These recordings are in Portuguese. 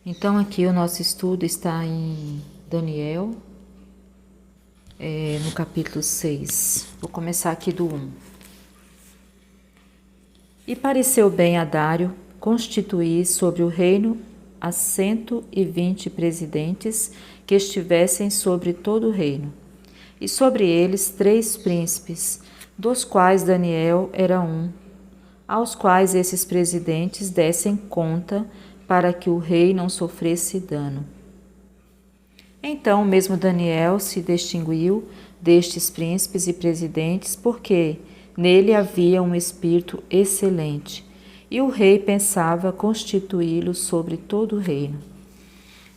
Então aqui o nosso estudo está em Daniel, no capítulo 6. Vou começar aqui do 1. E pareceu bem a Dário constituir sobre o reino a 120 presidentes que estivessem sobre todo o reino, e sobre eles 3 príncipes, dos quais Daniel era um, aos quais esses presidentes dessem conta para que o rei não sofresse dano. Então mesmo Daniel se distinguiu destes príncipes e presidentes, porque nele havia um espírito excelente, e o rei pensava constituí-lo sobre todo o reino.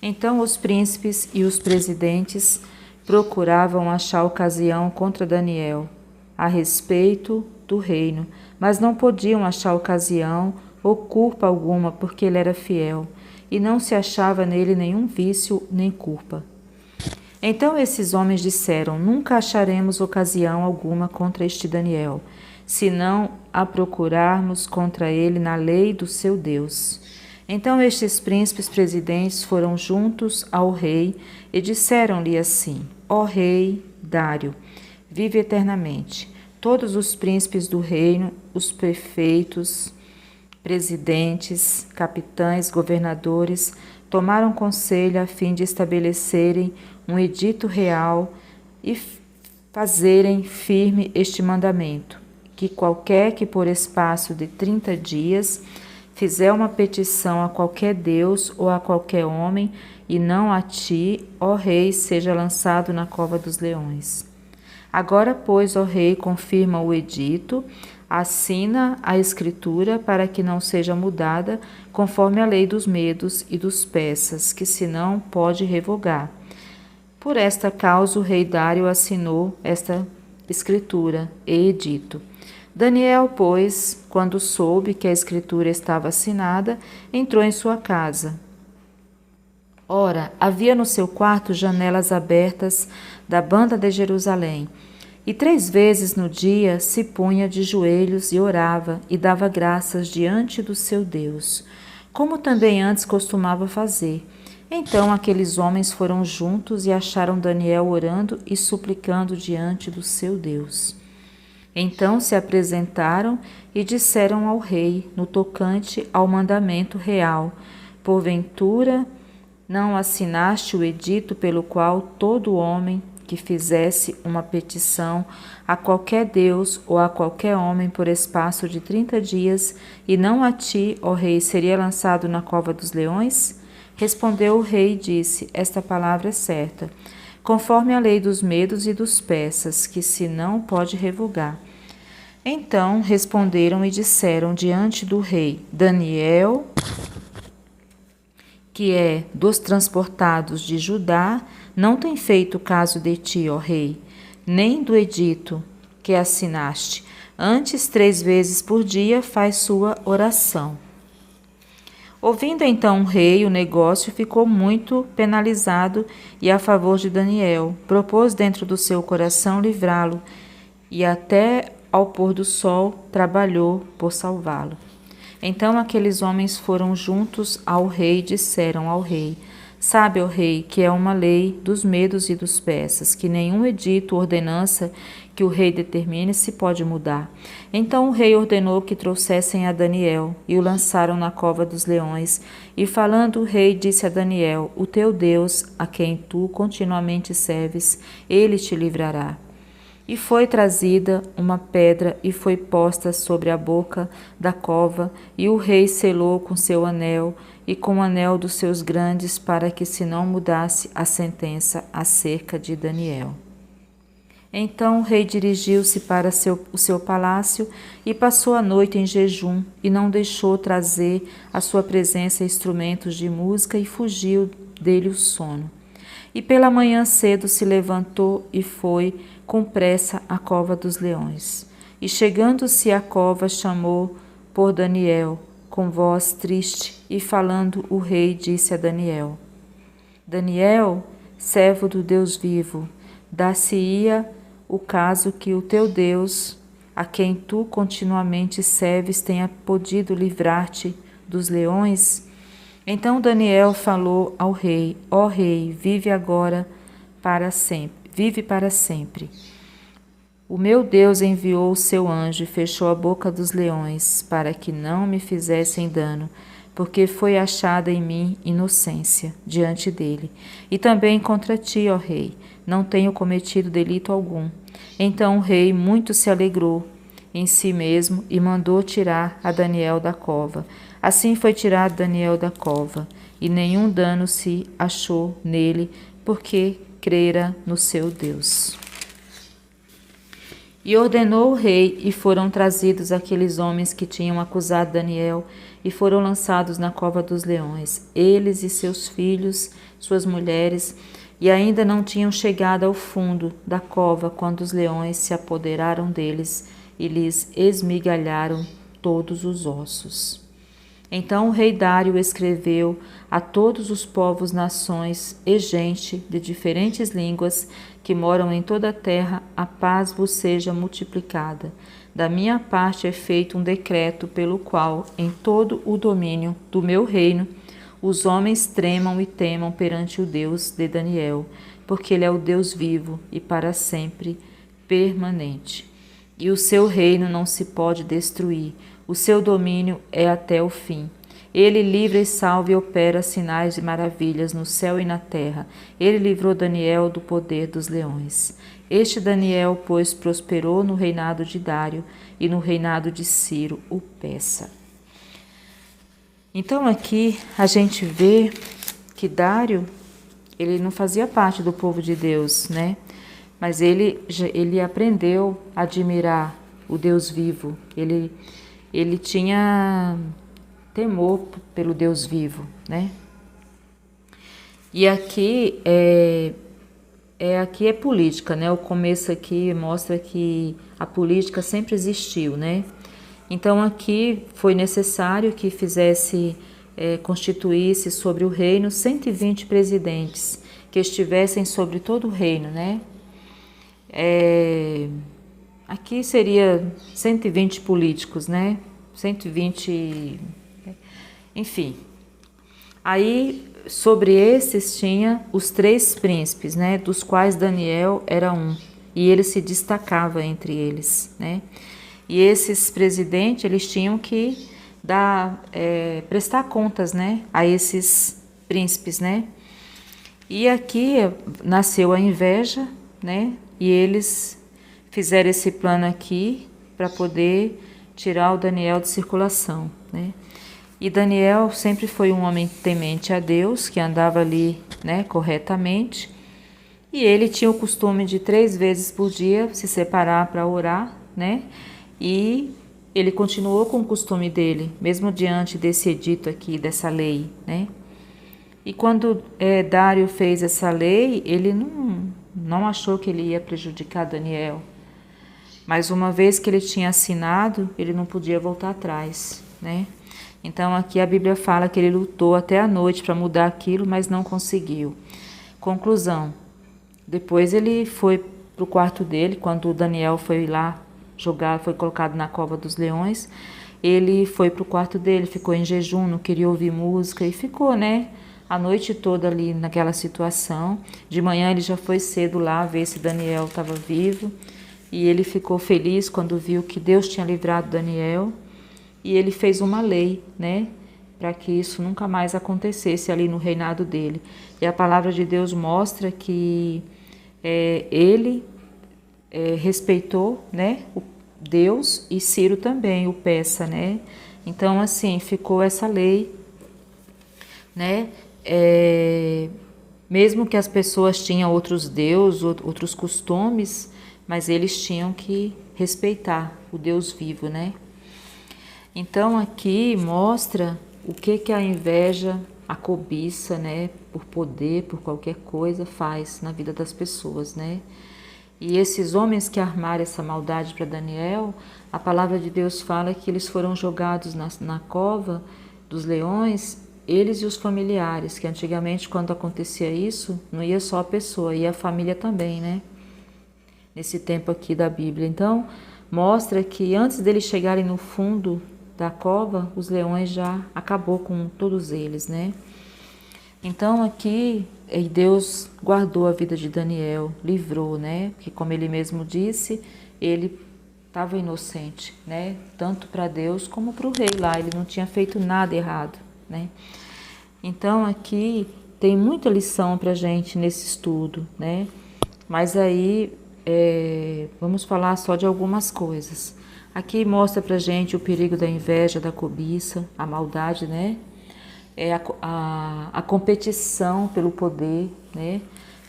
Então os príncipes e os presidentes procuravam achar ocasião contra Daniel a respeito do reino, mas não podiam achar ocasião ou culpa alguma, porque ele era fiel, e não se achava nele nenhum vício nem culpa. Então esses homens disseram: nunca acharemos ocasião alguma contra este Daniel, senão a procurarmos contra ele na lei do seu Deus. Então estes príncipes presidentes foram juntos ao rei e disseram-lhe assim: ó rei Dário, vive eternamente. Todos os príncipes do reino, os prefeitos, presidentes, capitães, governadores, tomaram conselho a fim de estabelecerem um edito real e fazerem firme este mandamento, que qualquer que por espaço de 30 dias fizer uma petição a qualquer Deus ou a qualquer homem, e não a ti, ó rei, seja lançado na cova dos leões. Agora, pois, ó rei, confirma o edito, assina a escritura para que não seja mudada conforme a lei dos medos e dos persas, que senão pode revogar. Por esta causa o rei Dário assinou esta escritura e edito. Daniel, pois, quando soube que a escritura estava assinada, entrou em sua casa. Ora, havia no seu quarto janelas abertas da banda de Jerusalém, e 3 vezes no dia se punha de joelhos e orava e dava graças diante do seu Deus, como também antes costumava fazer. Então aqueles homens foram juntos e acharam Daniel orando e suplicando diante do seu Deus. Então se apresentaram e disseram ao rei, no tocante ao mandamento real: porventura não assinaste o edito pelo qual todo homem que fizesse uma petição a qualquer Deus ou a qualquer homem por espaço de 30 dias, e não a ti, ó rei, seria lançado na cova dos leões? Respondeu o rei e disse: esta palavra é certa, conforme a lei dos medos e dos persas, que se não pode revogar. Então responderam e disseram diante do rei: Daniel, que é dos transportados de Judá, não tem feito caso de ti, ó rei, nem do edito que assinaste. Antes, 3 vezes por dia faz sua oração. Ouvindo então o rei o negócio, ficou muito penalizado e a favor de Daniel. Propôs dentro do seu coração livrá-lo, e até ao pôr do sol trabalhou por salvá-lo. Então aqueles homens foram juntos ao rei e disseram ao rei: sabe, ó rei, que é uma lei dos medos e dos persas, que nenhum edito ou ordenança que o rei determine se pode mudar. Então o rei ordenou que trouxessem a Daniel e o lançaram na cova dos leões. E falando o rei disse a Daniel: o teu Deus, a quem tu continuamente serves, ele te livrará. E foi trazida uma pedra e foi posta sobre a boca da cova, e o rei selou com seu anel e com o anel dos seus grandes, para que se não mudasse a sentença acerca de Daniel. Então o rei dirigiu-se para o seu palácio e passou a noite em jejum, e não deixou trazer à sua presença instrumentos de música, e fugiu dele o sono. E pela manhã cedo se levantou e foi com pressa à cova dos leões. E chegando-se à cova, chamou por Daniel com voz triste, e falando o rei disse a Daniel: Daniel, servo do Deus vivo, dar-se-ia o caso que o teu Deus, a quem tu continuamente serves, tenha podido livrar-te dos leões? Então Daniel falou ao rei: Ó rei, vive agora para sempre, vive para sempre. O meu Deus enviou o seu anjo e fechou a boca dos leões, para que não me fizessem dano, porque foi achada em mim inocência diante dele. E também contra ti, ó rei, não tenho cometido delito algum. Então o rei muito se alegrou em si mesmo e mandou tirar a Daniel da cova. Assim foi tirado Daniel da cova, e nenhum dano se achou nele, porque crera no seu Deus. E ordenou o rei, e foram trazidos aqueles homens que tinham acusado Daniel, e foram lançados na cova dos leões, eles e seus filhos, suas mulheres, e ainda não tinham chegado ao fundo da cova quando os leões se apoderaram deles e lhes esmigalharam todos os ossos. Então o rei Dário escreveu a todos os povos, nações e gente de diferentes línguas que moram em toda a terra: a paz vos seja multiplicada. Da minha parte é feito um decreto pelo qual, em todo o domínio do meu reino, os homens tremam e temam perante o Deus de Daniel, porque ele é o Deus vivo e para sempre permanente. E o seu reino não se pode destruir, o seu domínio é até o fim. Ele livra e salva e opera sinais e maravilhas no céu e na terra. Ele livrou Daniel do poder dos leões. Este Daniel, pois, prosperou no reinado de Dário e no reinado de Ciro, o Persa. Então aqui a gente vê que Dário, ele não fazia parte do povo de Deus, né? Mas ele aprendeu a admirar o Deus vivo. Ele tinha temor pelo Deus vivo, né? E aqui aqui é política, né? O começo aqui mostra que a política sempre existiu, né? Então aqui foi necessário que constituísse sobre o reino 120 presidentes que estivessem sobre todo o reino, né? Aqui seria 120 políticos, né? 120, enfim. Aí, sobre esses tinha os 3 príncipes, né? Dos quais Daniel era um, e ele se destacava entre eles, né? E esses presidentes, eles tinham que prestar contas, né? A esses príncipes, né? E aqui nasceu a inveja, né? E eles fizeram esse plano aqui para poder tirar o Daniel de circulação, né? E Daniel sempre foi um homem temente a Deus, que andava ali, né, corretamente. E ele tinha o costume de 3 vezes por dia se separar para orar, né? E ele continuou com o costume dele, mesmo diante desse edito aqui, dessa lei, né? E quando Dário fez essa lei, ele não achou que ele ia prejudicar Daniel. Mas uma vez que ele tinha assinado, ele não podia voltar atrás, né? Então aqui a Bíblia fala que ele lutou até a noite para mudar aquilo, mas não conseguiu. Conclusão: depois ele foi para o quarto dele, quando Daniel foi lá foi colocado na cova dos leões. Ele foi para o quarto dele, ficou em jejum, não queria ouvir música e ficou, né? A noite toda ali naquela situação. De manhã ele já foi cedo lá ver se Daniel estava vivo. E ele ficou feliz quando viu que Deus tinha livrado Daniel. E ele fez uma lei, né? Para que isso nunca mais acontecesse ali no reinado dele. E a palavra de Deus mostra que ele respeitou, né? O Deus, e Ciro também, o Persa, né? Então, assim, ficou essa lei, né? Mesmo que as pessoas tinham outros deuses, outros costumes, mas eles tinham que respeitar o Deus vivo, né? Então aqui mostra o que a inveja, a cobiça, né, por poder, por qualquer coisa, faz na vida das pessoas, né? E esses homens que armaram essa maldade para Daniel, a palavra de Deus fala que eles foram jogados na cova dos leões, eles e os familiares, que antigamente quando acontecia isso, não ia só a pessoa, ia a família também, né? Nesse tempo aqui da Bíblia. Então, mostra que antes deles chegarem no fundo da cova, os leões já acabou com todos eles, né? Então aqui Deus guardou a vida de Daniel, livrou, né? Porque como ele mesmo disse, ele estava inocente, né? Tanto para Deus como para o rei lá, ele não tinha feito nada errado, né? Então aqui tem muita lição para a gente nesse estudo, né? Mas aí vamos falar só de algumas coisas. Aqui mostra para a gente o perigo da inveja, da cobiça, a maldade, né? A competição pelo poder, né?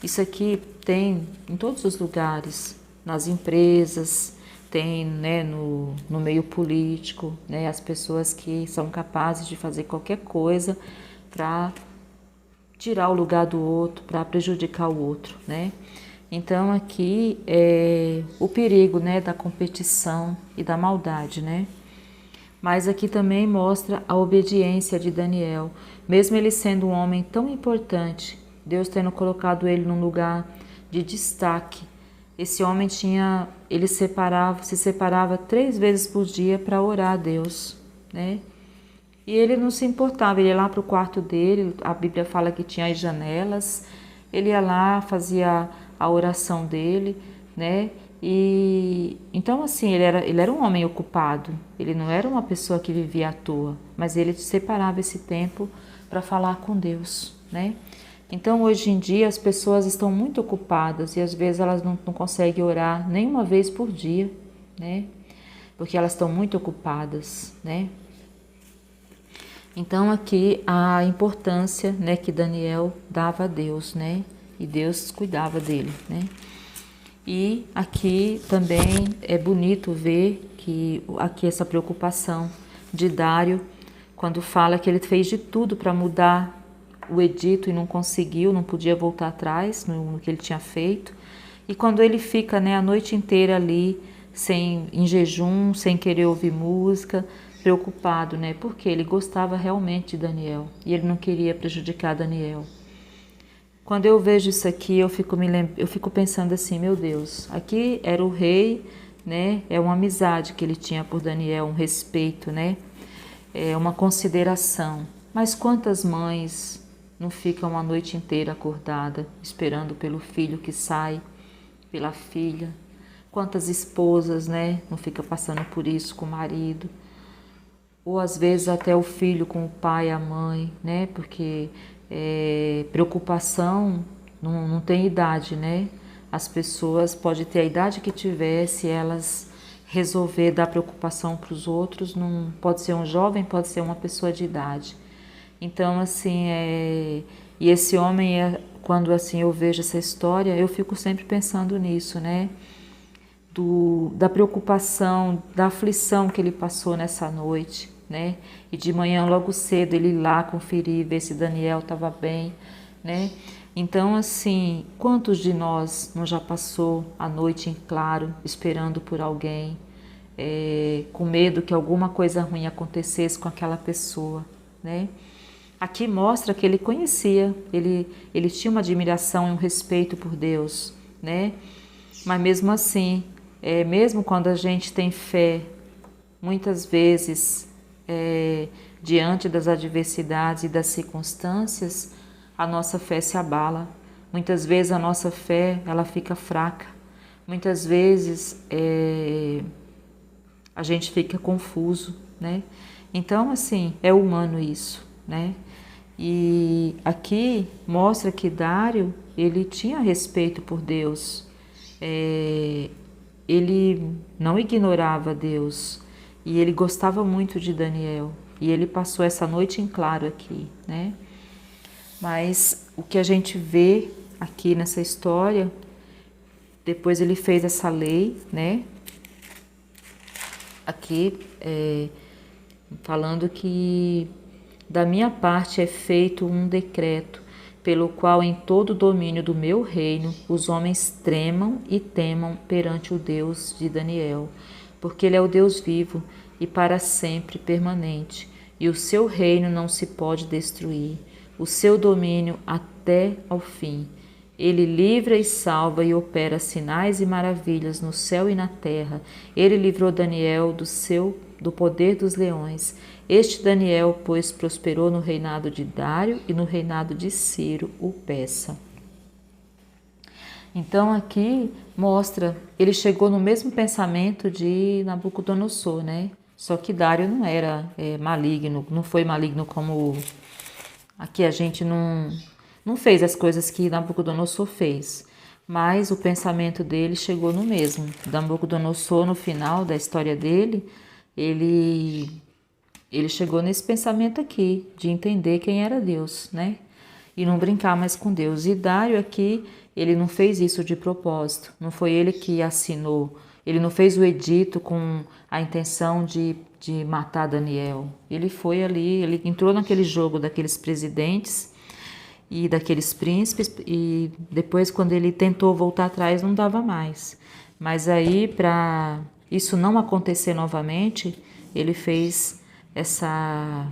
Isso aqui tem em todos os lugares, nas empresas, tem, né, no meio político, né? As pessoas que são capazes de fazer qualquer coisa para tirar o lugar do outro, para prejudicar o outro, né? Então aqui é o perigo, né, da competição e da maldade, né? Mas aqui também mostra a obediência de Daniel. Mesmo ele sendo um homem tão importante, Deus tendo colocado ele num lugar de destaque, esse homem se separava 3 vezes por dia para orar a Deus, né? E ele não se importava, ele ia lá para o quarto dele, a Bíblia fala que tinha as janelas, ele ia lá, fazia a oração dele, né? E então assim, ele era um homem ocupado, ele não era uma pessoa que vivia à toa, mas ele separava esse tempo para falar com Deus, né? Então hoje em dia as pessoas estão muito ocupadas e às vezes elas não conseguem orar nem uma vez por dia, né? Porque elas estão muito ocupadas, né? Então aqui a importância, né, que Daniel dava a Deus, né? E Deus cuidava dele, né? E aqui também é bonito ver que aqui essa preocupação de Dário, quando fala que ele fez de tudo para mudar o edito e não conseguiu, não podia voltar atrás no que ele tinha feito. E quando ele fica, né, a noite inteira ali, em jejum, sem querer ouvir música, preocupado, né? Porque ele gostava realmente de Daniel e ele não queria prejudicar Daniel. Quando eu vejo isso aqui, eu fico pensando assim, meu Deus, aqui era o rei, né? É uma amizade que ele tinha por Daniel, um respeito, né? É uma consideração. Mas quantas mães não ficam a noite inteira acordada, esperando pelo filho que sai, pela filha? Quantas esposas, né? Não fica passando por isso com o marido? Ou às vezes até o filho com o pai e a mãe, né? Porque preocupação não tem idade, né? As pessoas podem ter a idade que tiver, se elas resolver dar preocupação para os outros, não pode ser um jovem, pode ser uma pessoa de idade. Então, assim, e esse homem, quando assim eu vejo essa história, eu fico sempre pensando nisso, né? Da preocupação, da aflição que ele passou nessa noite, né? E de manhã logo cedo ele ir lá conferir, ver se Daniel estava bem, né? Então assim, quantos de nós não já passou a noite em claro, esperando por alguém, com medo que alguma coisa ruim acontecesse com aquela pessoa, né? Aqui mostra que ele conhecia, ele tinha uma admiração e um respeito por Deus, né? Mas mesmo assim, mesmo quando a gente tem fé, muitas vezes, diante das adversidades e das circunstâncias, a nossa fé se abala. Muitas vezes a nossa fé ela fica fraca. Muitas vezes a gente fica confuso, né? Então, assim, é humano isso, né? E aqui mostra que Dário, ele tinha respeito por Deus. Ele não ignorava Deus e ele gostava muito de Daniel e ele passou essa noite em claro aqui, né? Mas o que a gente vê aqui nessa história, depois ele fez essa lei, né? Aqui falando que da minha parte é feito um decreto pelo qual em todo o domínio do meu reino os homens tremam e temam perante o Deus de Daniel, porque ele é o Deus vivo e para sempre permanente, e o seu reino não se pode destruir, o seu domínio até ao fim. Ele livra e salva e opera sinais e maravilhas no céu e na terra. Ele livrou Daniel do poder dos leões. Este Daniel, pois, prosperou no reinado de Dário e no reinado de Ciro, o persa. Então aqui mostra, ele chegou no mesmo pensamento de Nabucodonosor, né? Só que Dário não era maligno, não foi maligno como aqui a gente não fez as coisas que Nabucodonosor fez. Mas o pensamento dele chegou no mesmo. Nabucodonosor, no final da história dele, ele chegou nesse pensamento aqui, de entender quem era Deus, né? E não brincar mais com Deus. E Dário aqui, ele não fez isso de propósito, não foi ele que assinou, ele não fez o edito com a intenção de matar Daniel. Ele foi ali, ele entrou naquele jogo daqueles presidentes e daqueles príncipes, e depois, quando ele tentou voltar atrás, não dava mais. Mas aí, para isso não acontecer novamente, ele fez essa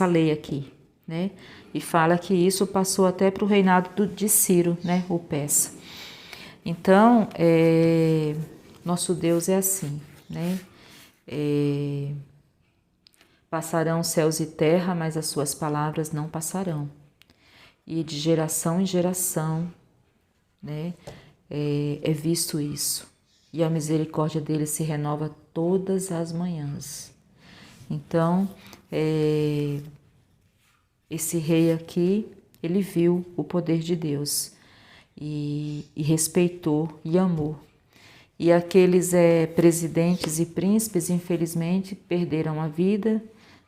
lei aqui, né? E fala que isso passou até para o reinado de Ciro, né? O persa. Então, nosso Deus é assim, né? Passarão céus e terra, mas as suas palavras não passarão. E de geração em geração, né? É visto isso. E a misericórdia dele se renova todas as manhãs. Então, esse rei aqui, ele viu o poder de Deus e respeitou e amou. E aqueles presidentes e príncipes, infelizmente, perderam a vida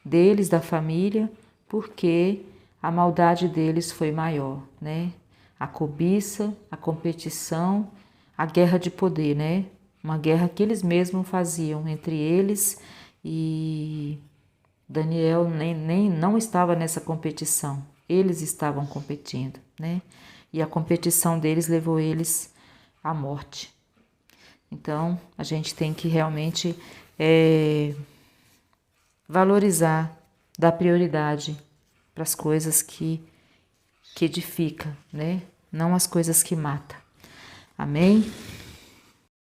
deles, da família, porque a maldade deles foi maior, né? A cobiça, a competição, a guerra de poder, né? Uma guerra que eles mesmos faziam entre eles, e Daniel nem não estava nessa competição. Eles estavam competindo, né? E a competição deles levou eles à morte. Então, a gente tem que realmente valorizar, dar prioridade para as coisas que edificam, né? Não as coisas que matam. Amém?